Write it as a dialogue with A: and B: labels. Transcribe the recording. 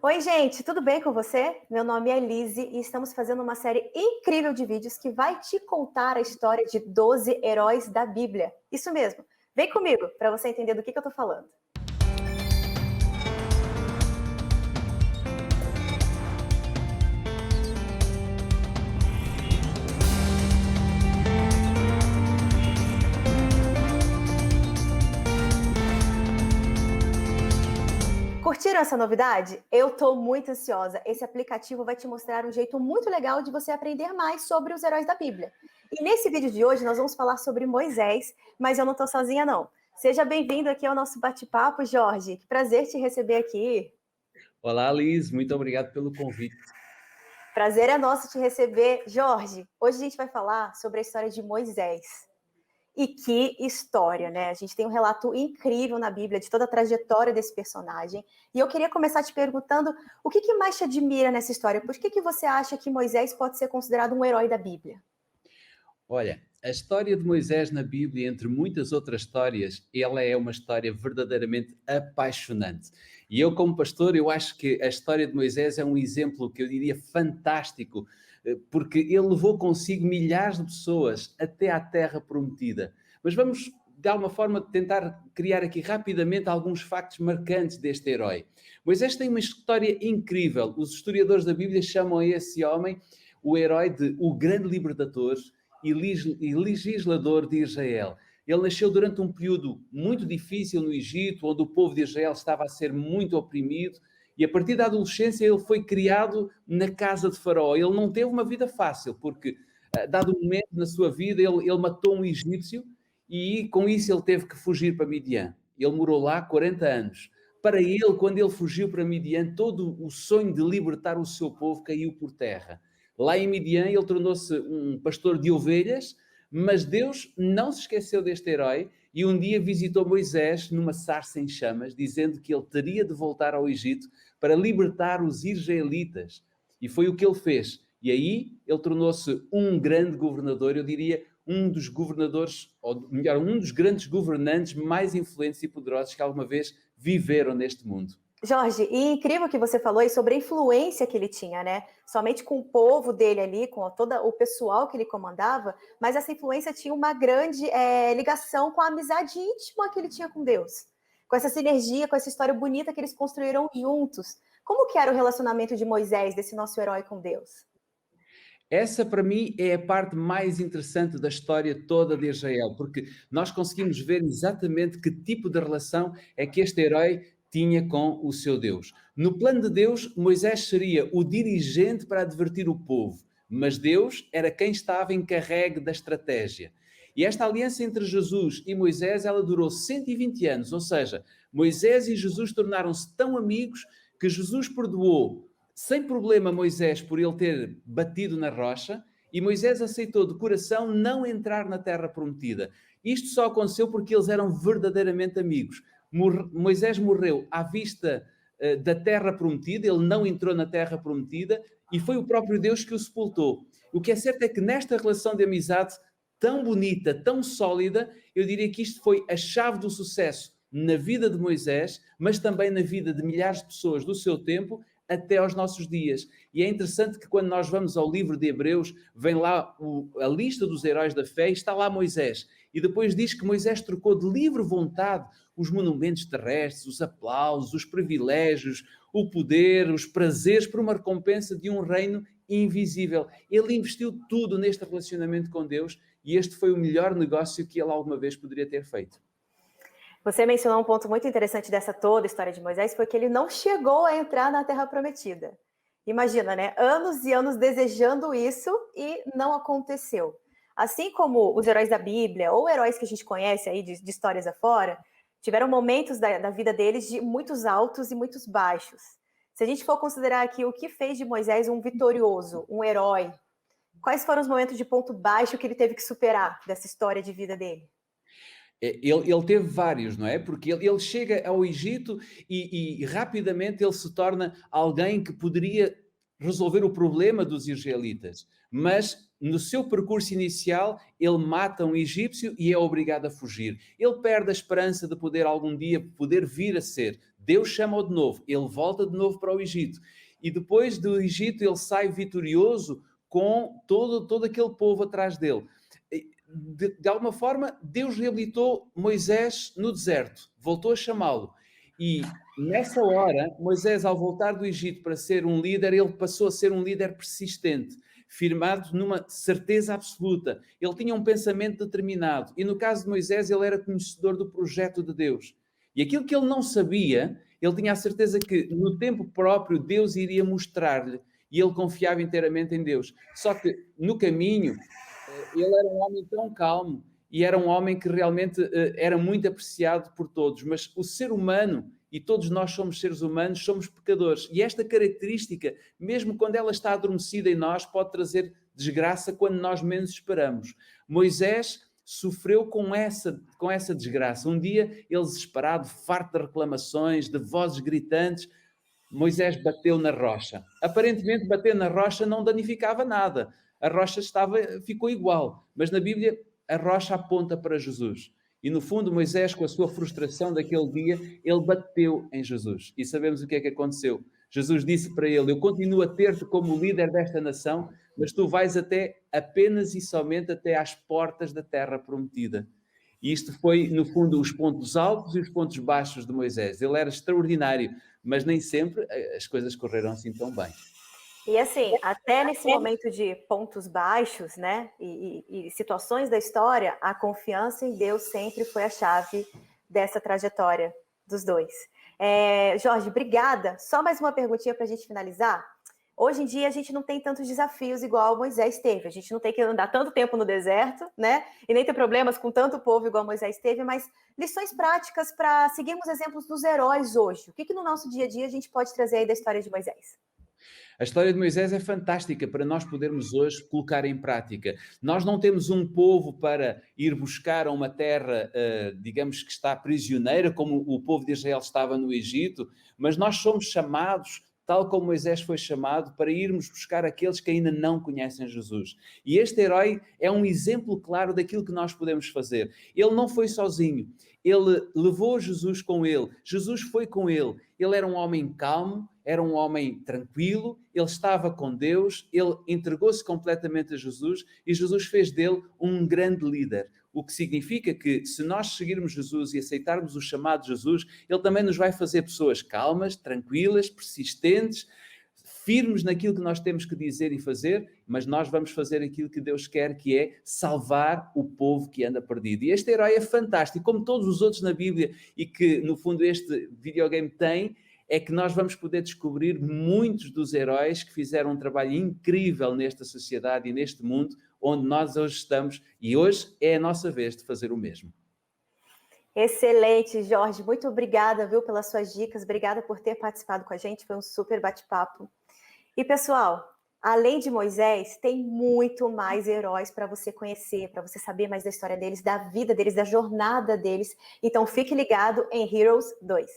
A: Oi, gente, tudo bem com você? Meu nome é Lise e estamos fazendo uma série incrível de vídeos que vai te contar a história de 12 heróis da Bíblia. Isso mesmo. Vem comigo para você entender do que eu tô falando. Curtiram essa novidade? Eu tô muito ansiosa. Esse aplicativo vai te mostrar um jeito muito legal de você aprender mais sobre os heróis da Bíblia. E nesse vídeo de hoje nós vamos falar sobre Moisés, mas eu não tô sozinha não. Seja bem-vindo aqui ao nosso bate-papo, Jorge. Que prazer te receber aqui.
B: Olá, Liz, muito obrigado pelo convite.
A: Prazer é nosso te receber, Jorge. Hoje a gente vai falar sobre a história de Moisés. E que história, né? A gente tem um relato incrível na Bíblia de toda a trajetória desse personagem. E eu queria começar te perguntando o que mais te admira nessa história? Por que você acha que Moisés pode ser considerado um herói da Bíblia?
B: Olha, a história de Moisés na Bíblia, entre muitas outras histórias, ela é uma história verdadeiramente apaixonante. E eu, como pastor, eu acho que a história de Moisés é um exemplo que eu diria fantástico, porque ele levou consigo milhares de pessoas até à Terra Prometida. Mas vamos, de alguma forma, tentar criar aqui rapidamente alguns factos marcantes deste herói. Moisés tem uma história incrível. Os historiadores da Bíblia chamam esse homem o herói de o grande libertador e legislador de Israel. Ele nasceu durante um período muito difícil no Egito, onde o povo de Israel estava a ser muito oprimido, e a partir da adolescência ele foi criado na casa de Faraó. Ele não teve uma vida fácil, porque, dado um momento na sua vida, ele matou um egípcio e com isso ele teve que fugir para Midian. Ele morou lá 40 anos. Para ele, quando ele fugiu para Midian, todo o sonho de libertar o seu povo caiu por terra. Lá em Midian ele tornou-se um pastor de ovelhas, mas Deus não se esqueceu deste herói e um dia visitou Moisés numa sarça em chamas, dizendo que ele teria de voltar ao Egito para libertar os israelitas. E foi o que ele fez. E aí ele tornou-se um grande governador, eu diria um dos governadores, ou melhor, um dos grandes governantes mais influentes e poderosos que alguma vez viveram neste mundo.
A: Jorge, e incrível que você falou aí sobre a influência que ele tinha, né? Somente com o povo dele ali, com todo o pessoal que ele comandava, mas essa influência tinha uma grande ligação com a amizade íntima que ele tinha com Deus. Com essa sinergia, com essa história bonita que eles construíram juntos. Como que era o relacionamento de Moisés, desse nosso herói com Deus?
B: Essa, para mim, é a parte mais interessante da história toda de Israel, porque nós conseguimos ver exatamente que tipo de relação é que este herói tinha com o seu Deus. No plano de Deus, Moisés seria o dirigente para advertir o povo, mas Deus era quem estava encarregue da estratégia. E esta aliança entre Jesus e Moisés, ela durou 120 anos, ou seja, Moisés e Jesus tornaram-se tão amigos que Jesus perdoou sem problema Moisés por ele ter batido na rocha, e Moisés aceitou de coração não entrar na terra prometida. Isto só aconteceu porque eles eram verdadeiramente amigos. Moisés morreu à vista da terra prometida, ele não entrou na terra prometida e foi o próprio Deus que o sepultou. O que é certo é que nesta relação de amizade tão bonita, tão sólida, eu diria que isto foi a chave do sucesso na vida de Moisés, mas também na vida de milhares de pessoas do seu tempo, até aos nossos dias. E é interessante que quando nós vamos ao livro de Hebreus, vem lá a lista dos heróis da fé e está lá Moisés. E depois diz que Moisés trocou de livre vontade os monumentos terrestres, os aplausos, os privilégios, o poder, os prazeres por uma recompensa de um reino invisível. Ele investiu tudo neste relacionamento com Deus e este foi o melhor negócio que ele alguma vez poderia ter feito.
A: Você mencionou um ponto muito interessante dessa toda história de Moisés, foi que ele não chegou a entrar na Terra Prometida. Imagina, né? Anos e anos desejando isso e não aconteceu. Assim como os heróis da Bíblia, ou heróis que a gente conhece aí de histórias afora, tiveram momentos da vida deles de muitos altos e muitos baixos. Se a gente for considerar aqui o que fez de Moisés um vitorioso, um herói, quais foram os momentos de ponto baixo que ele teve que superar dessa história de vida dele?
B: Ele teve vários, não é? Porque ele chega ao Egito e rapidamente ele se torna alguém que poderia resolver o problema dos israelitas. Mas no seu percurso inicial, ele mata um egípcio e é obrigado a fugir. Ele perde a esperança de poder algum dia poder vir a ser. Deus chama-o de novo, ele volta de novo para o Egito. E depois do Egito ele sai vitorioso com todo aquele povo atrás dele. De alguma forma, Deus reabilitou Moisés no deserto, voltou a chamá-lo. E nessa hora, Moisés, ao voltar do Egito para ser um líder, ele passou a ser um líder persistente, firmado numa certeza absoluta. Ele tinha um pensamento determinado. E no caso de Moisés, ele era conhecedor do projeto de Deus. E aquilo que ele não sabia, ele tinha a certeza que no tempo próprio Deus iria mostrar-lhe. E ele confiava inteiramente em Deus. Só que no caminho, ele era um homem tão calmo e era um homem que realmente era muito apreciado por todos. Mas o ser humano, e todos nós somos seres humanos, somos pecadores. E esta característica, mesmo quando ela está adormecida em nós, pode trazer desgraça quando nós menos esperamos. Moisés sofreu com essa desgraça. Um dia, ele desesperado, farto de reclamações, de vozes gritantes, Moisés bateu na rocha. Aparentemente, bater na rocha não danificava nada. A rocha ficou igual. Mas na Bíblia, a rocha aponta para Jesus. E no fundo, Moisés, com a sua frustração daquele dia, ele bateu em Jesus. E sabemos o que é que aconteceu. Jesus disse para ele: eu continuo a ter-te como líder desta nação, mas tu vais apenas e somente até às portas da terra prometida. E isto foi, no fundo, os pontos altos e os pontos baixos de Moisés. Ele era extraordinário, mas nem sempre as coisas correram assim tão bem.
A: E assim, até nesse momento de pontos baixos, né, e situações da história, a confiança em Deus sempre foi a chave dessa trajetória dos dois. Jorge, obrigada. Só mais uma perguntinha para a gente finalizar. Hoje em dia a gente não tem tantos desafios igual Moisés teve. A gente não tem que andar tanto tempo no deserto, né? E nem ter problemas com tanto povo igual Moisés teve, mas lições práticas para seguirmos exemplos dos heróis hoje. O que no nosso dia a dia a gente pode trazer aí da história de Moisés?
B: A história de Moisés é fantástica para nós podermos hoje colocar em prática. Nós não temos um povo para ir buscar a uma terra, digamos que está prisioneira, como o povo de Israel estava no Egito, mas nós somos chamados, tal como Moisés foi chamado, para irmos buscar aqueles que ainda não conhecem Jesus. E este herói é um exemplo claro daquilo que nós podemos fazer. Ele não foi sozinho, ele levou Jesus com ele, Jesus foi com ele. Ele era um homem calmo, era um homem tranquilo, ele estava com Deus, ele entregou-se completamente a Jesus e Jesus fez dele um grande líder. O que significa que, se nós seguirmos Jesus e aceitarmos o chamado de Jesus, ele também nos vai fazer pessoas calmas, tranquilas, persistentes, firmes naquilo que nós temos que dizer e fazer, mas nós vamos fazer aquilo que Deus quer, que é salvar o povo que anda perdido. E este herói é fantástico, como todos os outros na Bíblia, e que, no fundo, este videogame tem, é que nós vamos poder descobrir muitos dos heróis que fizeram um trabalho incrível nesta sociedade e neste mundo onde nós hoje estamos, e hoje é a nossa vez de fazer o mesmo.
A: Excelente, Jorge. Muito obrigada, viu, pelas suas dicas. Obrigada por ter participado com a gente. Foi um super bate-papo. E, pessoal, além de Moisés, tem muito mais heróis para você conhecer, para você saber mais da história deles, da vida deles, da jornada deles. Então, fique ligado em Heroes 2.